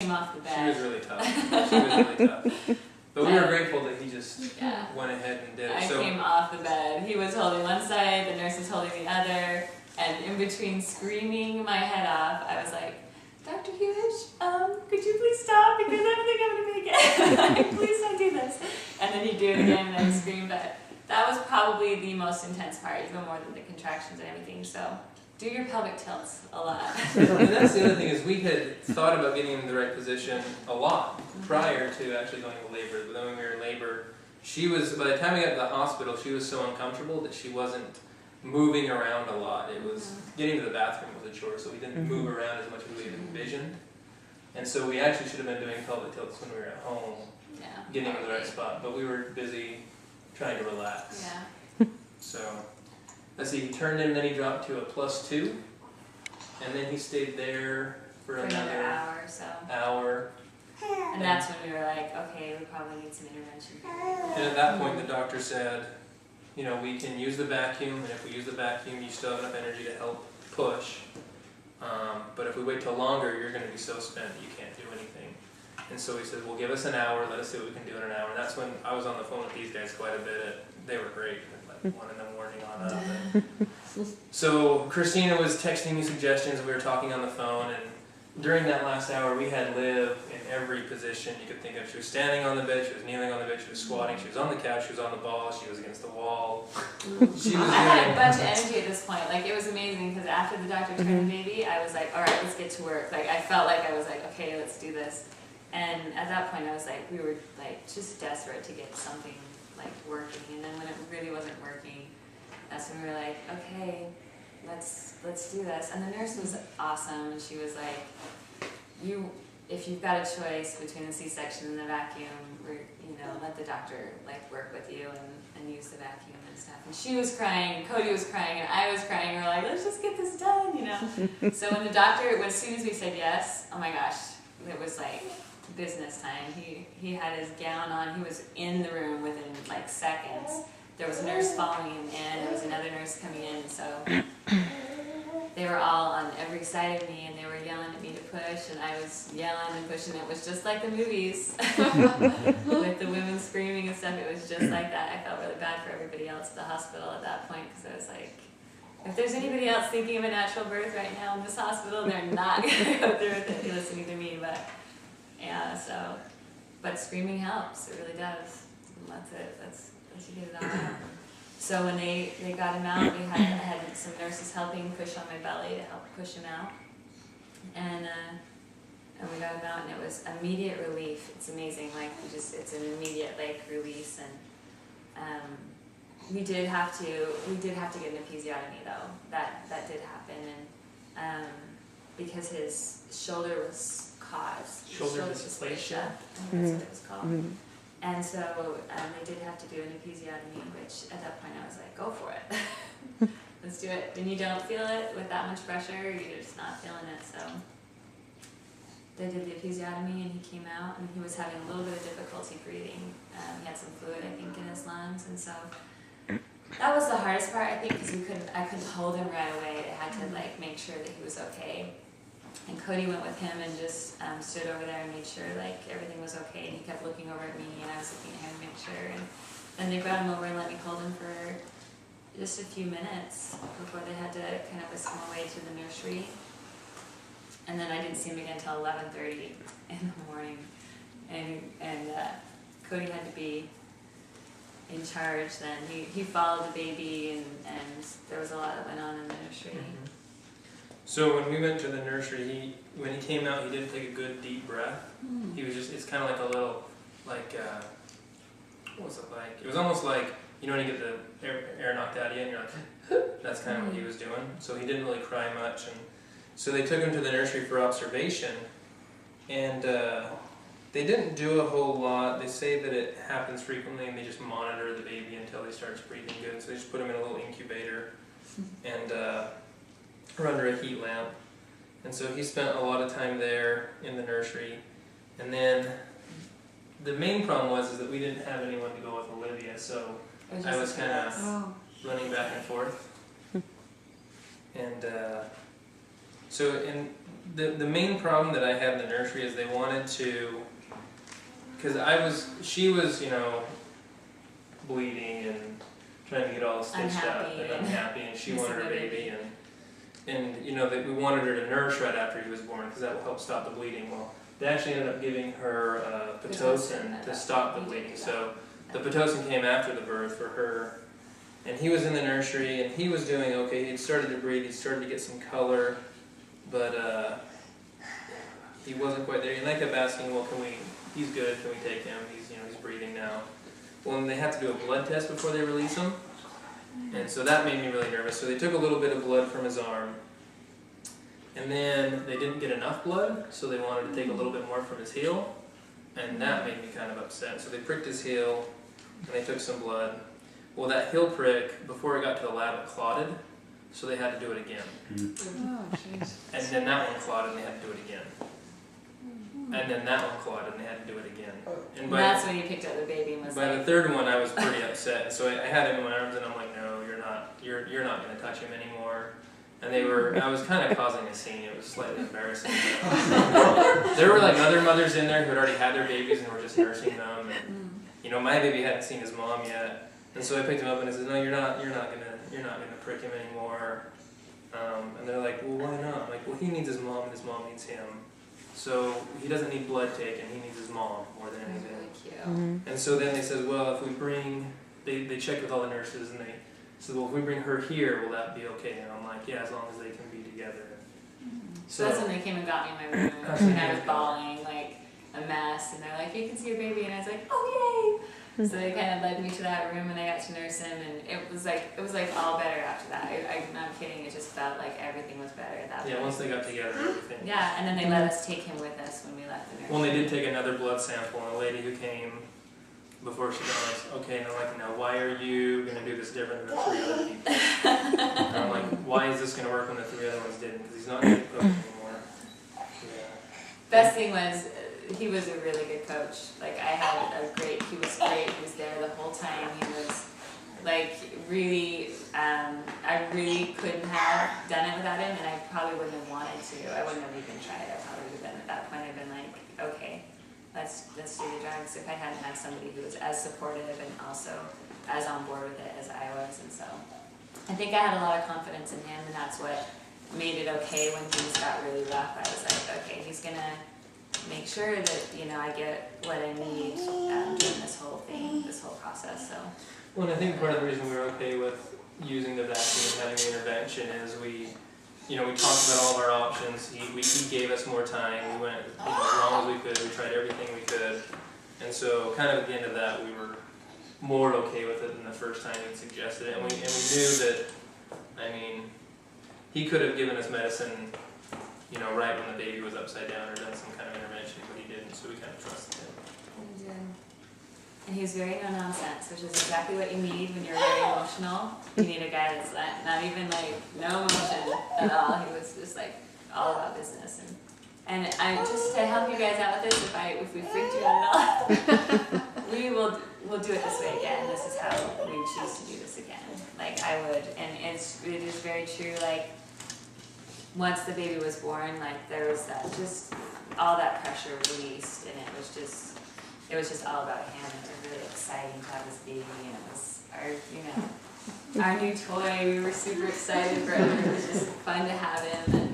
came off the bed. She was really tough. She was really tough. But we were grateful that he just went ahead and did it. I came off the bed. He was holding one side, the nurse was holding the other, and in between screaming my head off, I was like, Dr. Hewish, could you please stop because I don't think I'm going to make it. Like, please don't do this. And then he'd do it again and I'd scream, but that was probably the most intense part, even more than the contractions and everything. So do your pelvic tilts a lot. And that's the other thing is we had thought about getting him in the right position a lot prior to actually going to labor. But then when we were in labor, she was, by the time we got to the hospital, she was so uncomfortable that she wasn't moving around a lot. It was getting to the bathroom was a chore, so we didn't move around as much as we had envisioned. And so we actually should have been doing pelvic tilts when we were at home, getting in the right spot. But we were busy trying to relax. Yeah. So, let's see, he turned in and then he dropped to a +2. And then he stayed there for another hour or so. Hour. And that's when we were like, okay, we probably need some intervention. And at that point the doctor said, you know, we can use the vacuum, and if we use the vacuum, you still have enough energy to help push. But if we wait till longer, you're going to be so spent that you can't do anything. And so he said, well, give us an hour, let us see what we can do in an hour. And that's when I was on the phone with these guys quite a bit. They were great, like 1 in the morning on up. So Christina was texting me suggestions, and we were talking on the phone, and during that last hour, we had Liv in every position you could think of. She was standing on the bed, she was kneeling on the bed, she was squatting, she was on the couch, she was on the ball, she was against the wall. She was I had a bunch of energy at this point. Like, it was amazing because after the doctor turned the baby, I was like, all right, let's get to work. Like, I felt like I was like, okay, let's do this. And at that point, I was like, we were like just desperate to get something like working. And then when it really wasn't working, that's when we were like, okay, let's do this. And the nurse was awesome, and she was like, if you've got a choice between the C-section and the vacuum, let the doctor like work with you and use the vacuum and stuff. And she was crying, Cody was crying, and I was crying. We were like, let's just get this done, So when the doctor, as soon as we said yes, oh my gosh, it was like business time. He had his gown on. He was in the room within like seconds. There was a nurse following him in. There was another nurse coming in. So they were all on every side of me, and they were yelling at me to push, and I was yelling and pushing. It was just like the movies with the women screaming and stuff. It was just like that. I felt really bad for everybody else at the hospital at that point, because I was like, if there's anybody else thinking of a natural birth right now in this hospital, they're not going to go through with it listening to me. But yeah, but screaming helps. It really does. And that's it. That's you get it all out. So when they got him out, I had some nurses helping push on my belly to help push him out, and we got him out, and it was immediate relief. It's amazing, like it's an immediate like release, and we did have to get an episiotomy though. That did happen, and because his shoulder was caused. Shoulder dysplasia. I think that's what it was called. And so they did have to do an episiotomy, which at that point I was like, go for it. Let's do it. And you don't feel it with that much pressure, you're just not feeling it. So they did the episiotomy, and he came out, and he was having a little bit of difficulty breathing. He had some fluid, I think, in his lungs, and so that was the hardest part, I think, because I couldn't hold him right away. I had to like make sure that he was okay. And Cody went with him and just stood over there and made sure like everything was okay. And he kept looking over at me, and I was looking at him to make sure. And then they brought him over and let me hold him for just a few minutes before they had to kind of whisk him away to the nursery. And then I didn't see him again until 11:30 in the morning. And Cody had to be in charge then. He followed the baby, and there was a lot that went on in the nursery. Mm-hmm. So when we went to the nursery, when he came out, he didn't take a good deep breath. He was just, it's kind of like a little, like, what was it like? It was almost like, when you get the air knocked out of you and you're like, that's kind of what he was doing. So he didn't really cry much. And so they took him to the nursery for observation, and they didn't do a whole lot. They say that it happens frequently, and they just monitor the baby until he starts breathing good. So they just put him in a little incubator, and or under a heat lamp. And so he spent a lot of time there in the nursery. And then the main problem was that we didn't have anyone to go with Olivia, so I was kind of running back and forth. And So in the main problem that I had in the nursery is they wanted to, because she was, you know, bleeding and trying to get all stitched up and unhappy, and she wanted her baby, and you know, we wanted her to nurse right after he was born because that will help stop the bleeding. Well, they actually ended up giving her Pitocin to stop the bleeding. So the Pitocin came after the birth for her, and he was in the nursery and he was doing okay. He'd started to breathe, he started to get some color, but he wasn't quite there. And I kept asking, well, he's good, can we take him? He's breathing now. Well, and they have to do a blood test before they release him. And so that made me really nervous. So they took a little bit of blood from his arm. And then they didn't get enough blood, so they wanted to take a little bit more from his heel. And that made me kind of upset. So they pricked his heel, and they took some blood. Well, that heel prick, before it got to the lab, it clotted. So they had to do it again. Oh, jeez. And then that one clotted, and they had to do it again. And then that one clotted, and they had to do it again. And that's when you picked up the baby and was by like... the third one, I was pretty upset. So I had him in my arms, and I'm like, no, you're not going to touch him anymore. And I was kind of causing a scene. It was slightly embarrassing. There were like other mothers in there who had already had their babies and were just nursing them. And, you know, my baby hadn't seen his mom yet. And so I picked him up and I said, no, you're not gonna prick him anymore. And they're like, well, why not? I'm like, well, he needs his mom and his mom needs him. So he doesn't need blood taken, he needs his mom more than anything. Really cute. And so then they said, well, if we bring, they checked with all the nurses and they said, well, if we bring her here, will that be okay? And I'm like, yeah, as long as they can be together. So that's when they came and got me in my room, and I was bawling like a mess, and they're like, you can see your baby, and I was like, oh yay! So they kind of led me to that room, and I got to nurse him, and it was like all better after that. I'm not kidding, it just felt like everything was better at that point. Yeah, once they got together, everything. Yeah, and then they let us take him with us when we left the nursery. Well, they did take another blood sample, and a lady who came before she got okay, and I'm like, now why are you going to do this different than the 3 other people? And I'm like, why is this going to work when the 3 other ones didn't? Because he's not going to coach anymore. Yeah. Best thing was, he was a really good coach. Like, he was great, he was there the whole time. He was, like, really, I really couldn't have done it without him, and I probably wouldn't have wanted to. I wouldn't have even tried. I probably would have been, at that point, I'd been like, okay, let's do the drugs. If I hadn't had somebody who was as supportive and also as on board with it as I was. And so I think I had a lot of confidence in him, and that's what made it okay when things got really rough. I was like, okay, he's gonna make sure that, you know, I get what I need during this whole thing, this whole process. So. Well, and I think part of the reason we were okay with using the vaccine and having the intervention is we talked about all of our options. He gave us more time. We went as long as we could. We tried everything we could. And so kind of at the end of that, we were more okay with it than the first time he suggested it. And we knew that, I mean, he could have given us medicine, you know, right when the baby was upside down or done some kind of intervention, but he didn't, so we kind of trusted him. He did. And he was very no-nonsense, which is exactly what you need when you're very emotional. You need a guy that's not even like, no emotion at all. He was just like all about business. And I just to help you guys out with this, if we freaked you out at all, we'll do it this way again. This is how we choose to do this again. Like I would, and it is very true. Like once the baby was born, like there was that just all that pressure released, and it was just all about him. It was really exciting to have this baby, and it was our new toy. We were super excited for him. It was just fun to have him.